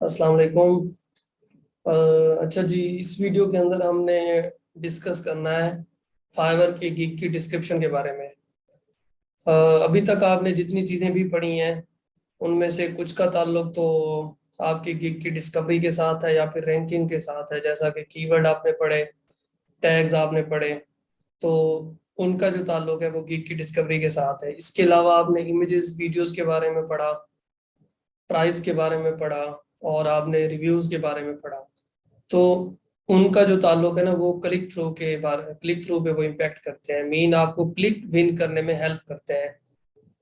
अस्सलाम वालेकुम। अच्छा जी, इस वीडियो के अंदर हमने डिस्कस करना है फाइवर की गिग की डिस्क्रिप्शन के बारे में। अ, अभी तक आपने जितनी चीज़ें भी पढ़ी हैं उनमें से कुछ का ताल्लुक तो आपकी गिग की डिस्कवरी के साथ है या फिर रैंकिंग के साथ है, जैसा कि कीवर्ड आपने पढ़े, टैग्स आपने पढ़े, तो उनका जो ताल्लुक है वो गिग की डिस्कवरी के साथ है। इसके अलावा आपने इमेजेस वीडियोस के बारे में पढ़ा, प्राइस के बारे में पढ़ा और आपने रिव्यूज़ के बारे में पढ़ा। तो उनका जो ताल्लुक है ना वो क्लिक थ्रू पे वो इम्पैक्ट करते हैं, मीन आपको क्लिक विन करने में हेल्प करते हैं।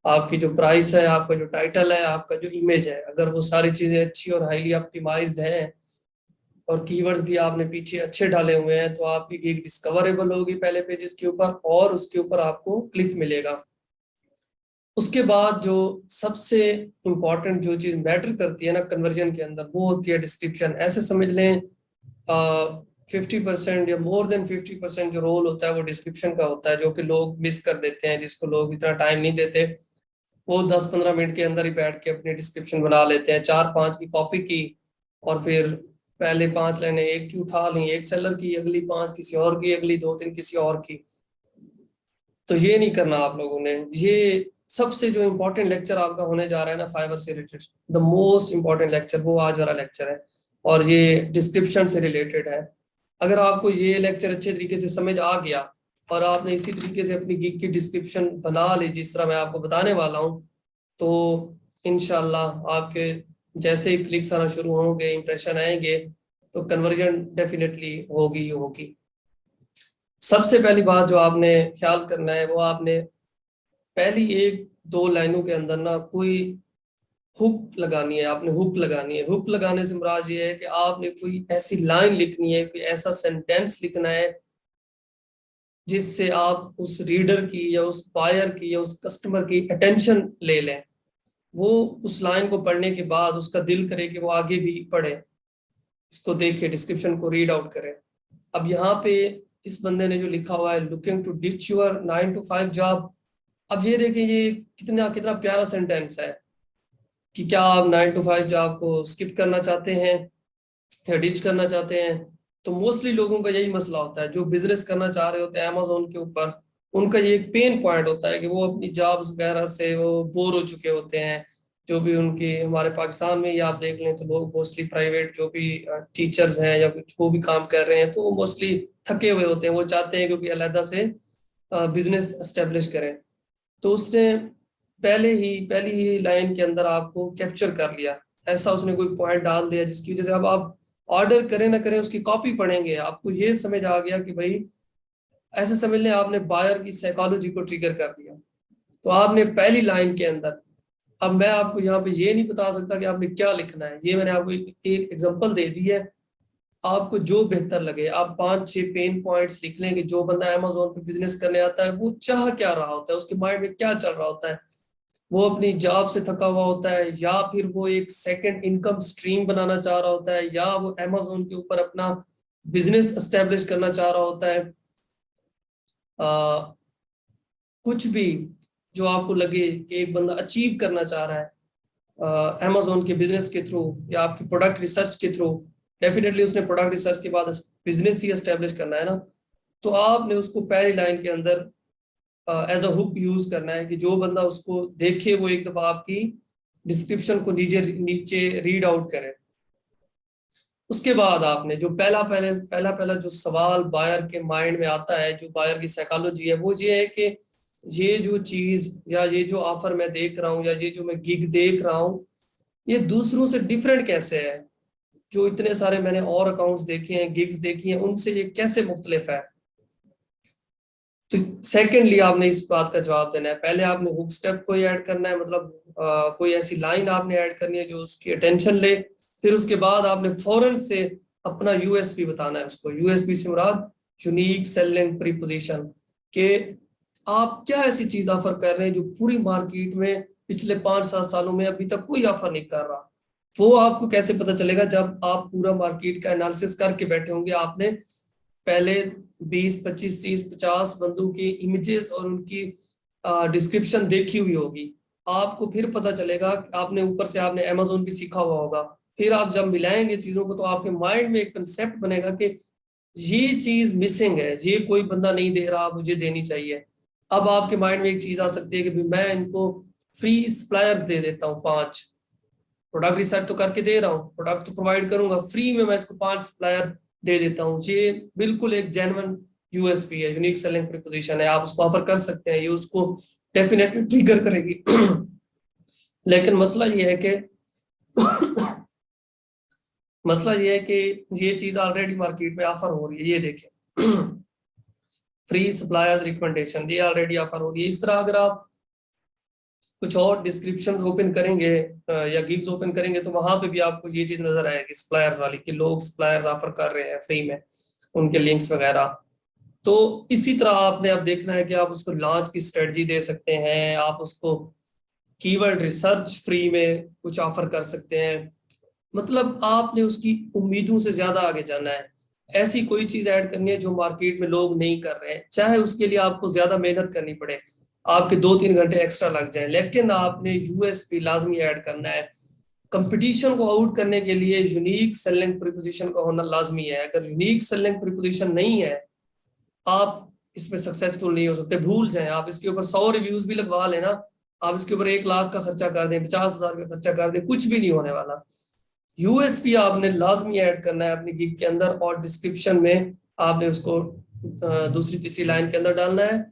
आपकी जो प्राइस है, आपका जो टाइटल है, आपका जो इमेज है, अगर वो सारी चीजें अच्छी और हाईली ऑप्टिमाइज्ड हैं और कीवर्ड्स भी आपने पीछे अच्छे डाले हुए हैं, तो आपकी गिग डिस्कवरेबल होगी पहले पेजेस के ऊपर और उसके ऊपर आपको क्लिक मिलेगा। उसके बाद जो सबसे इम्पोर्टेंट जो चीज मैटर करती है ना कन्वर्जन के अंदर, वो होती है डिस्क्रिप्शन। ऐसे समझ लें 50% या मोर देन 50% जो रोल होता है वो डिस्क्रिप्शन का होता है, जो कि लोग मिस कर देते हैं, जिसको लोग इतना टाइम नहीं देते। वो 10-15 मिनट के अंदर ही बैठ के अपनी डिस्क्रिप्शन बना लेते हैं, 4-5 की कॉपी की और फिर पहले 5 लाइनें एक की उठा ली, एक सेलर की, अगली 5 किसी और की, अगली 2-3 किसी और की। तो ये नहीं करना आप लोगों ने। ये सबसे जो इम्पोर्टेंट लेक्चर आपका होने जा रहा है ना फाइवर से related, the most important lecture वो आज वाला लेक्चर है और ये डिस्क्रिप्शन से रिलेटेड है। अगर आपको ये लेक्चर अच्छे तरीके से समझ आ गया और आपने इसी तरीके से अपनी गिग की डिस्क्रिप्शन बना ली जिस तरह मैं आपको बताने वाला हूँ, तो इंशाल्लाह आपके जैसे ही क्लिक्स आना शुरू होंगे, इंप्रेशन आएंगे, तो कन्वर्जन डेफिनेटली होगी ही होगी। सबसे पहली बात जो आपने ख्याल करना है वो आपने पहली 1-2 लाइनों के अंदर ना कोई हुक लगानी है। आपने हुक लगानी है। हुक लगाने से मुराद ये है कि आपने कोई ऐसी लाइन लिखनी है, कोई ऐसा सेंटेंस लिखना है जिससे आप उस रीडर की या उस बायर की या उस कस्टमर की अटेंशन ले लें। वो उस लाइन को पढ़ने के बाद उसका दिल करे कि वो आगे भी पढ़े, इसको देखे, डिस्क्रिप्शन को रीड आउट करे। अब यहाँ पे इस बंदे ने जो लिखा हुआ है, looking to ditch your 9 to 5 job. अब ये देखिए, ये कितना कितना प्यारा सेंटेंस है कि क्या आप 9 to 5 जॉब को स्किप करना चाहते हैं या डिच करना चाहते हैं। तो मोस्टली लोगों का यही मसला होता है जो बिजनेस करना चाह रहे होते हैं अमेजोन के ऊपर। उनका ये एक पेन पॉइंट होता है कि वो अपनी जॉब्स वगैरह से वो बोर हो चुके होते हैं। जो भी उनके हमारे पाकिस्तान में ही आप देख लें तो लोग मोस्टली प्राइवेट जो भी टीचर्स हैं या कुछ वो भी काम कर रहे हैं, तो वो मोस्टली थके हुए होते हैं। वो चाहते हैं क्योंकि अलहदा से बिजनेस एस्टेब्लिश करें। तो उसने पहली ही लाइन के अंदर आपको कैप्चर कर लिया। ऐसा उसने कोई पॉइंट डाल दिया जिसकी वजह से अब आप ऑर्डर करें ना करें उसकी कॉपी पढ़ेंगे, आपको ये समझ आ गया कि भाई, ऐसे समझ लें आपने बायर की साइकोलॉजी को ट्रिगर कर दिया। तो आपने पहली लाइन के अंदर, अब मैं आपको यहाँ पे ये नहीं बता सकता कि आपने क्या लिखना है, ये मैंने आपको एक एग्जांपल दे दी है। आपको जो बेहतर लगे आप 5-6 पेन पॉइंट्स लिख लें कि जो बंदा अमेजोन पे बिजनेस करने आता है वो चाह क्या रहा होता है, उसके माइंड में क्या चल रहा होता है। वो अपनी जॉब से थका हुआ होता है या फिर वो एक सेकंड इनकम स्ट्रीम बनाना चाह रहा होता है या वो अमेजोन के ऊपर अपना बिजनेस एस्टेब्लिश करना चाह रहा होता है। आ, कुछ भी जो आपको लगे कि एक बंदा अचीव करना चाह रहा है अमेजोन के बिजनेस के थ्रू या आपकी प्रोडक्ट रिसर्च के थ्रू, डेफिनेटली उसने प्रोडक्ट रिसर्च के बाद बिजनेस ही एस्टेब्लिश करना है ना। तो आपने उसको पहली लाइन के अंदर एज अ हुक यूज करना है कि जो बंदा उसको देखे वो एक दफा आपकी डिस्क्रिप्शन को नीचे नीचे रीड आउट करे। उसके बाद आपने जो पहला पहला जो सवाल बायर के माइंड में आता है, जो बायर की साइकोलॉजी है, वो ये है कि ये जो चीज या ये जो ऑफर मैं देख रहा हूँ या ये जो मैं गिग देख रहा हूँ, ये दूसरों से डिफरेंट कैसे है। जो इतने सारे मैंने और अकाउंट्स देखे हैं, गिग्स देखी हैं, उनसे ये कैसे मुख्तलिफ है। तो सेकेंडली आपने इस बात का जवाब देना है। पहले आपने हुक स्टेप को ऐड करना है, मतलब कोई ऐसी लाइन आपने ऐड करनी है जो उसकी अटेंशन ले। फिर उसके बाद आपने फौरन से अपना यूएसपी बताना है उसको। यूएसपी से मुराद यूनिक सेलिंग प्रीपोजिशन, के आप क्या ऐसी चीज ऑफर कर रहे हैं जो पूरी मार्केट में पिछले 5-7 सालों में अभी तक कोई ऑफर नहीं कर रहा। वो आपको कैसे पता चलेगा? जब आप पूरा मार्केट का एनालिसिस करके बैठे होंगे, आपने पहले 20-25-30-50 बंदों की इमेजेस और उनकी डिस्क्रिप्शन देखी हुई होगी। आपको फिर पता चलेगा, आपने ऊपर से आपने अमेजोन भी सीखा हुआ होगा, फिर आप जब मिलाएंगे चीजों को तो आपके माइंड में एक कंसेप्ट बनेगा कि ये चीज मिसिंग है, ये कोई बंदा नहीं दे रहा, मुझे देनी चाहिए। अब आपके माइंड में एक चीज आ सकती है कि भाई मैं इनको फ्री सप्लायर्स दे देता हूँ 5। प्रोडक्ट रिसर्च तो करके दे रहा हूँ, प्रोडक्ट तो प्रोवाइड करूंगा, फ्री में मैं इसको 5 सप्लायर दे देता हूँ। ये बिल्कुल एक जेन्युइन यूएसपी है, यूनिक सेलिंग प्रोपोजिशन है, आप उसको ऑफर कर सकते हैं, ये उसको डेफिनेटली ट्रिगर करेगी। लेकिन मसला ये है कि मसला ये है कि ये चीज ऑलरेडी मार्केट में ऑफर हो रही है, ये देखें। फ्री सप्लायर्स रिकमेंडेशन ये ऑलरेडी ऑफर हो रही है। इस तरह अगर आप कुछ और डिस्क्रिप्शन ओपन करेंगे या गिग्स ओपन करेंगे तो वहां पे भी आपको ये चीज नजर आएगी सप्लायर्स वाली, कि लोग सप्लायर्स ऑफर कर रहे हैं फ्री में, उनके लिंक्स वगैरह। तो इसी तरह आपने अब देखना है कि आप उसको लॉन्च की स्ट्रेटजी दे सकते हैं, आप उसको कीवर्ड रिसर्च फ्री में कुछ ऑफर कर सकते हैं। मतलब आपने उसकी उम्मीदों से ज्यादा आगे जाना है, ऐसी कोई चीज ऐड करनी है जो मार्केट में लोग नहीं कर रहे हैं, चाहे उसके लिए आपको ज्यादा मेहनत करनी पड़े, आपके 2-3 घंटे एक्स्ट्रा लग जाए, लेकिन आपने यूएसपी लाजमी ऐड करना है। कंपटीशन को आउट करने के लिए यूनिक सेलिंग प्रीपोजिशन का होना लाजमी है। अगर यूनिक सेलिंग प्रीपोजिशन नहीं है, आप इसमें सक्सेसफुल नहीं हो सकते। भूल जाएं, आप इसके ऊपर 100 रिव्यूज भी लगवा लेना, आप इसके ऊपर 1 लाख का खर्चा कर दें, 50,000 का खर्चा कर दें, कुछ भी नहीं होने वाला। यूएसपी आपने लाजमी ऐड करना है अपनी गिग के अंदर, और डिस्क्रिप्शन में आपने उसको दूसरी तीसरी लाइन के अंदर डालना है।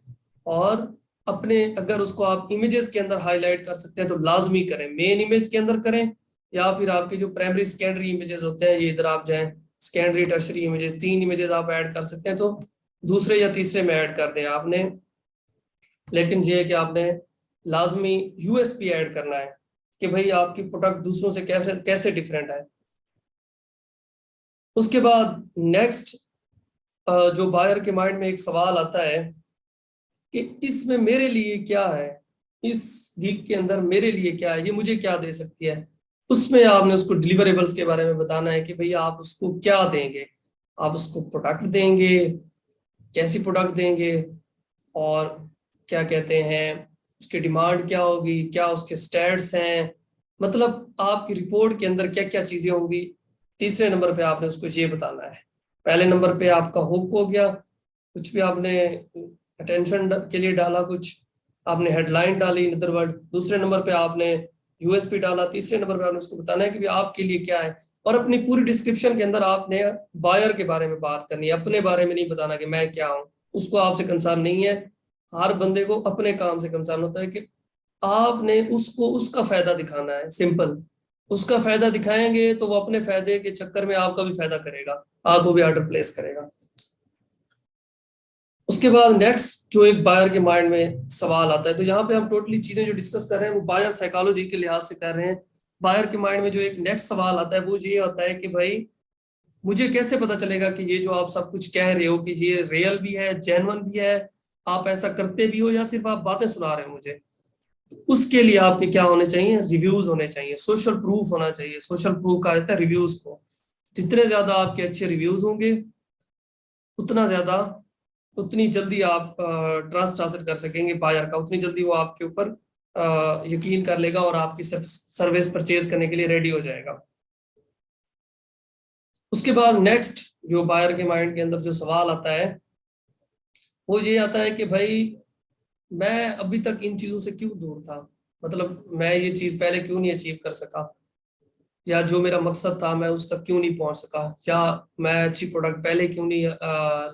और अपने अगर उसको आप इमेजेस के अंदर हाईलाइट कर सकते हैं तो लाजमी करें, मेन इमेज के अंदर करें, या फिर आपके जो प्राइमरी सेकेंडरी इमेजेस होते हैं, ये इधर आप जाएं, सेकेंडरी टर्शरी इमेजेस, 3 इमेजेस आप ऐड कर सकते हैं तो दूसरे या तीसरे में ऐड कर दें आपने। लेकिन ये है कि आपने लाजमी यूएसपी ऐड करना है कि भाई आपकी प्रोडक्ट दूसरों से कैसे कैसे डिफरेंट है। उसके बाद नेक्स्ट जो बायर के माइंड में एक सवाल आता है कि इसमें मेरे लिए क्या है, इस गिग के अंदर मेरे लिए क्या है, ये मुझे क्या दे सकती है। उसमें आपने उसको डिलीवरेबल्स के बारे में बताना है कि भैया आप उसको क्या देंगे, आप उसको प्रोडक्ट देंगे, कैसी प्रोडक्ट देंगे, और क्या कहते हैं उसकी डिमांड क्या होगी, क्या उसके स्टैट्स हैं, मतलब आपकी रिपोर्ट के अंदर क्या क्या चीजें होंगी। तीसरे नंबर पे आपने उसको ये बताना है। पहले नंबर पे आपका हुक हो गया, कुछ भी आपने अटेंशन के लिए डाला, कुछ आपने हेडलाइन डाली इन अदर वर्ड। दूसरे नंबर पे आपने यूएसपी डाला। तीसरे नंबर पे आपने उसको बताना है कि भी आपके लिए क्या है। और अपनी पूरी डिस्क्रिप्शन के अंदर आपने बायर के बारे में बात करनी है, अपने बारे में नहीं बताना कि मैं क्या हूँ, उसको आपसे कंसर्न नहीं है। हर बंदे को अपने काम से कंसर्न होता है कि आपने उसको उसका फायदा दिखाना है, सिंपल। उसका फायदा दिखाएंगे तो वो अपने फायदे के चक्कर में आपका भी फायदा करेगा, आपको भी ऑर्डर प्लेस करेगा। उसके बाद नेक्स्ट जो एक बायर के माइंड में सवाल आता है, तो यहाँ पे हम टोटली चीजें जो डिस्कस कर रहे हैं वो बायर साइकोलॉजी के लिहाज से कर रहे हैं। बायर के माइंड में जो एक नेक्स्ट सवाल आता है वो ये होता है कि भाई मुझे कैसे पता चलेगा कि ये जो आप सब कुछ कह रहे हो कि ये रियल भी है, जेन्युइन भी है, आप ऐसा करते भी हो, या सिर्फ आप बातें सुना रहे हो मुझे। उसके लिए आपके क्या होने चाहिए, रिव्यूज होने चाहिए, सोशल प्रूफ होना चाहिए। सोशल प्रूफ कहा जाता है रिव्यूज को। जितने ज्यादा आपके अच्छे रिव्यूज होंगे, उतना ज्यादा, उतनी जल्दी आप ट्रस्ट हासिल कर सकेंगे बायर का, उतनी जल्दी वो आपके ऊपर यकीन कर लेगा और आपकी सर्विस परचेज करने के लिए रेडी हो जाएगा। उसके बाद नेक्स्ट जो बायर के माइंड के अंदर जो सवाल आता है वो ये आता है कि भाई मैं अभी तक इन चीजों से क्यों दूर था, मतलब मैं ये चीज पहले क्यों नहीं अचीव कर सका, या जो मेरा मकसद था मैं उस तक क्यों नहीं पहुंच सका, या मैं अच्छी प्रोडक्ट पहले क्यों नहीं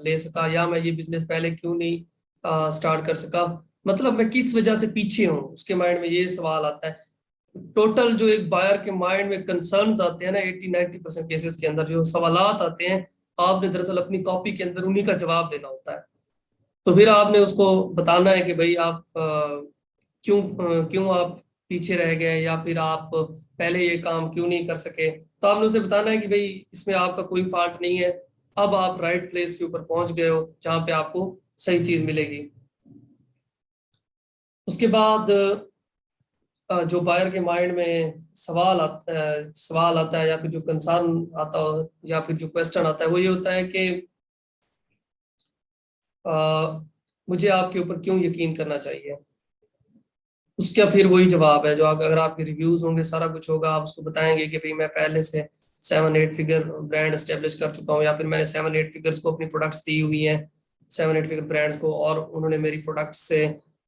ले सका, या मैं ये बिजनेस पहले क्यों नहीं स्टार्ट कर सका, मतलब मैं किस वजह से पीछे हूँ, उसके माइंड में ये सवाल आता है। टोटल जो एक बायर के माइंड में कंसर्न्स आते हैं ना, 80-90% केसेस के अंदर जो सवालात आते हैं, आपने दरअसल अपनी कॉपी के अंदर उन्हीं का जवाब देना होता है। तो फिर आपने उसको बताना है कि भाई आप क्यों आप पीछे रह गए, या फिर आप पहले ये काम क्यों नहीं कर सके। तो आपने उसे बताना है कि भाई इसमें आपका कोई फॉल्ट नहीं है, अब आप राइट प्लेस के ऊपर पहुंच गए हो जहां पे आपको सही चीज मिलेगी। उसके बाद जो बायर के माइंड में सवाल आता है या फिर जो कंसर्न आता हो या फिर जो क्वेश्चन आता है वो ये होता है कि अ, मुझे आपके ऊपर क्यों यकीन करना चाहिए। उसका फिर वही जवाब है जो अगर आपके रिव्यूज होंगे, सारा कुछ होगा, आप उसको बताएंगे कि भाई मैं पहले से 7-8 फिगर ब्रांड एस्टेब्लिश कर चुका हूँ, या फिर मैंने 7-8 फिगर्स को अपनी प्रोडक्ट्स दी हुई है, 7-8 फिगर ब्रांड्स को, और उन्होंने मेरी प्रोडक्ट्स से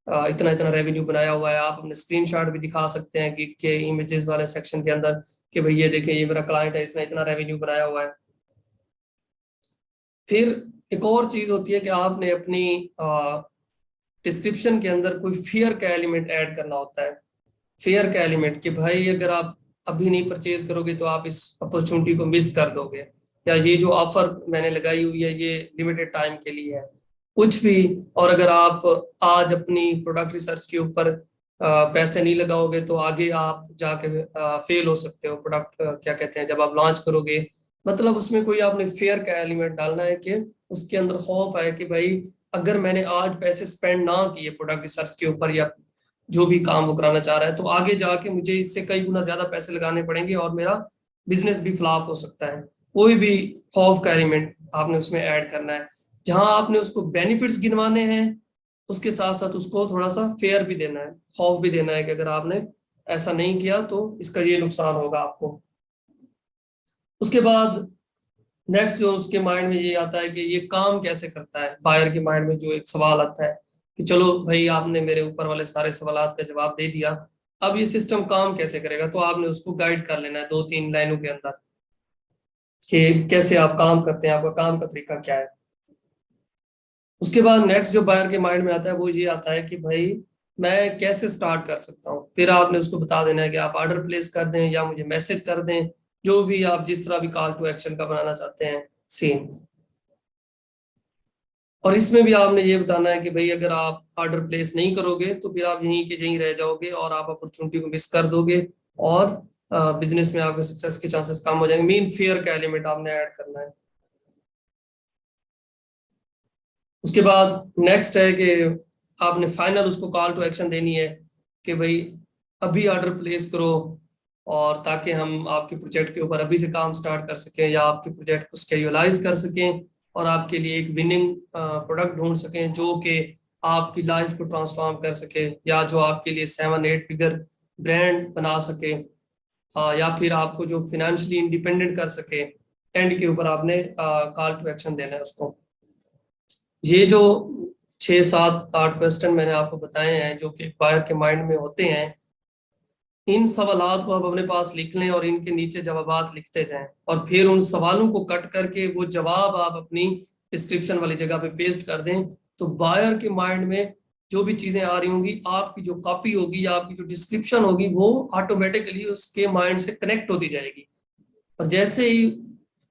इतना इतना रेवेन्यू बनाया हुआ है। आप अपने स्क्रीनशॉट भी दिखा सकते हैं गिग के इमेजेस वाले सेक्शन के अंदर कि भाई ये देखें, ये मेरा क्लाइंट है, इसने इतना रेवेन्यू बनाया हुआ है। फिर एक और चीज होती है कि आपने अपनी डिस्क्रिप्शन के अंदर कोई फियर का एलिमेंट ऐड करना होता है। फेयर का एलिमेंट कि भाई अगर आप अभी नहीं परचेज करोगे तो आप इस अपॉर्चुनिटी को मिस कर दोगे, या ये जो ऑफर मैंने लगाई हुई है ये लिमिटेड टाइम के लिए है, कुछ भी। और अगर आप आज अपनी प्रोडक्ट रिसर्च के ऊपर पैसे नहीं लगाओगे तो आगे आप जाके फेल हो सकते हो प्रोडक्ट, क्या कहते हैं, जब आप लॉन्च करोगे। मतलब उसमें कोई आपने फेयर का एलिमेंट डालना है कि उसके अंदर खौफ है कि भाई अगर मैंने आज पैसे स्पेंड ना किए प्रोडक्ट रिसर्च के ऊपर या जो भी काम वो कराना चाह रहा है, तो आगे जाके मुझे इससे कई गुना ज्यादा पैसे लगाने पड़ेंगे और मेरा बिजनेस भी फ्लॉप हो सकता है। कोई भी खौफ का एलिमेंट आपने उसमें ऐड करना है। जहां आपने उसको बेनिफिट्स गिनवाने हैं, उसके साथ साथ उसको थोड़ा सा फेयर भी देना है, खौफ भी देना है कि अगर आपने ऐसा नहीं किया तो इसका ये नुकसान होगा आपको। उसके बाद नेक्स्ट जो उसके माइंड में ये आता है कि ये काम कैसे करता है। बायर के माइंड में जो एक सवाल आता है कि चलो भाई आपने मेरे ऊपर वाले सारे सवालात का जवाब दे दिया, अब ये सिस्टम काम कैसे करेगा। तो आपने उसको गाइड कर लेना है 2-3 लाइनों के अंदर कि कैसे आप काम करते हैं, आपका काम का तरीका क्या है। उसके बाद नेक्स्ट जो बायर के माइंड में आता है वो ये आता है कि भाई मैं कैसे स्टार्ट कर सकता हूँ। फिर आपने उसको बता देना है कि आप ऑर्डर प्लेस कर दें या मुझे मैसेज कर दें, जो भी आप जिस तरह भी कॉल टू एक्शन का बनाना चाहते हैं सेम। और इसमें भी आपने ये बताना है कि भाई अगर आप ऑर्डर प्लेस नहीं करोगे तो फिर आप यहीं के यहीं रह जाओगे और आप अपॉर्चुनिटी को मिस कर दोगे, और बिजनेस में आपके सक्सेस के चांसेस कम हो जाएंगे। मेन फियर का एलिमेंट आपने ऐड करना है। उसके बाद नेक्स्ट है कि आपने फाइनल उसको कॉल टू एक्शन देनी है कि भाई अभी ऑर्डर प्लेस करो, और ताकि हम आपके प्रोजेक्ट के ऊपर अभी से काम स्टार्ट कर सकें या आपके प्रोजेक्ट को स्केजुलाइज कर सकें और आपके लिए एक विनिंग प्रोडक्ट ढूंढ सकें जो कि आपकी लाइफ को ट्रांसफॉर्म कर सके, या जो आपके लिए 7-8 फिगर ब्रांड बना सके, या फिर आपको जो फिनेंशियली इंडिपेंडेंट कर सके। एंड के ऊपर आपने कॉल टू एक्शन देना है उसको। ये जो 6-7-8 क्वेश्चन मैंने आपको बताए हैं जो कि बायर के माइंड में होते हैं, इन सवालात को आप अपने पास लिख लें और इनके नीचे जवाबात लिखते जाएं, और फिर उन सवालों को कट करके वो जवाब आप अपनी डिस्क्रिप्शन वाली जगह पे पेस्ट कर दें। तो बायर के माइंड में जो भी चीजें आ रही होंगी, आपकी जो कॉपी होगी या आपकी जो डिस्क्रिप्शन होगी वो ऑटोमेटिकली उसके माइंड से कनेक्ट होती जाएगी। और जैसे ही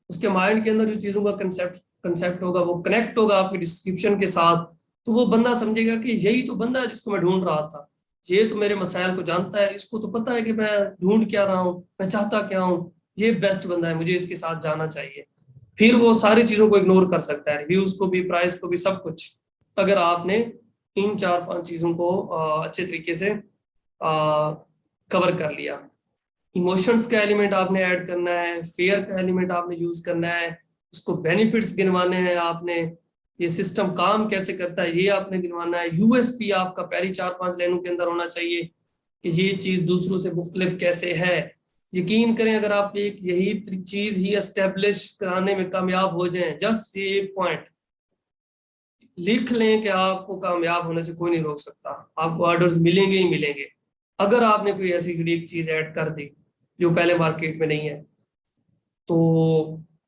उसके माइंड के अंदर जो चीजों का कंसेप्ट कंसेप्ट होगा वो कनेक्ट होगा आपके डिस्क्रिप्शन के साथ, तो वो बंदा समझेगा कि यही तो बंदा है जिसको मैं ढूंढ रहा था, ये तो मेरे मसाइल को जानता है, इसको तो पता है कि मैं ढूंढ क्या रहा हूँ, मैं चाहता क्या हूँ, ये बेस्ट बंदा है, मुझे इसके साथ जाना चाहिए। फिर वो सारी चीजों को इग्नोर कर सकता है, रिव्यूज को भी, प्राइस को भी, सब कुछ, अगर आपने इन 4-5 चीजों को अच्छे तरीके से कवर कर लिया। इमोशंस का एलिमेंट आपने ऐड करना है, फेयर का एलिमेंट आपने यूज करना है, उसको बेनिफिट्स गिनवाने हैं आपने, ये सिस्टम काम कैसे करता है ये आपने गिनवाना है। यूएसपी आपका पहली 4-5 लाइनों के अंदर होना चाहिए कि ये चीज दूसरों से मुख्तलिफ कैसे है। यकीन करें अगर आप एक यही चीज ही एस्टेब्लिश कराने में कामयाब हो जाएं, जस्ट ये एक पॉइंट लिख लें कि आपको कामयाब होने से कोई नहीं रोक सकता, आपको ऑर्डर्स मिलेंगे ही मिलेंगे अगर आपने कोई ऐसी यूनिक चीज ऐड कर दी जो पहले मार्केट में नहीं है। तो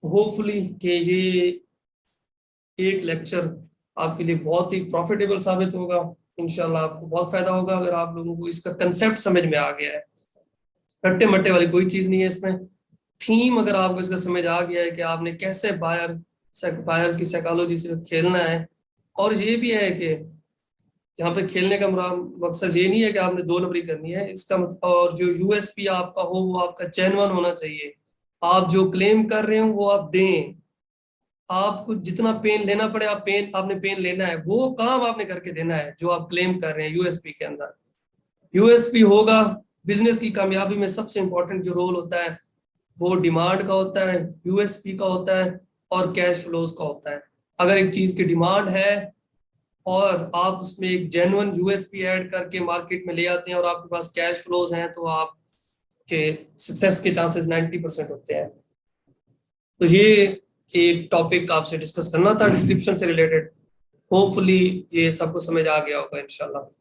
होपफुली कि ये एक लेक्चर आपके लिए बहुत ही प्रॉफिटेबल साबित होगा। इंशाल्लाह आपको बहुत फायदा होगा अगर आप लोगों को इसका कंसेप्ट समझ में आ गया है। रट्टे मट्टे वाली कोई चीज नहीं है इसमें। थीम अगर आपको इसका समझ आ गया है कि आपने कैसे बायर्स की साइकोलॉजी से खेलना है, और ये भी है कि जहाँ पे खेलने का मकसद ये नहीं है कि आपने 2 नंबरी करनी है इसका और जो यूएसपी आपका हो वो आपका जेन्युइन होना चाहिए। आप जो क्लेम कर रहे हो वो आप दें, आपको जितना पेन लेना पड़े आपने पेन लेना है, वो काम आपने करके देना है जो आप क्लेम कर रहे हैं यूएसपी के अंदर। यूएसपी होगा बिजनेस की कामयाबी में सबसे इंपॉर्टेंट जो रोल होता है वो डिमांड का होता है, यूएसपी का होता है और कैश फ्लोज का होता है। अगर एक चीज की डिमांड है और आप उसमें एक जेन्युइन यूएसपी ऐड करके मार्केट में ले आते हैं और आपके पास कैश फ्लोज हैं, तो आपके सक्सेस के चांसेस 90% होते हैं। तो ये एक टॉपिक आपसे डिस्कस करना था डिस्क्रिप्शन से रिलेटेड। होपफुली ये सबको समझ आ गया होगा इंशाल्लाह।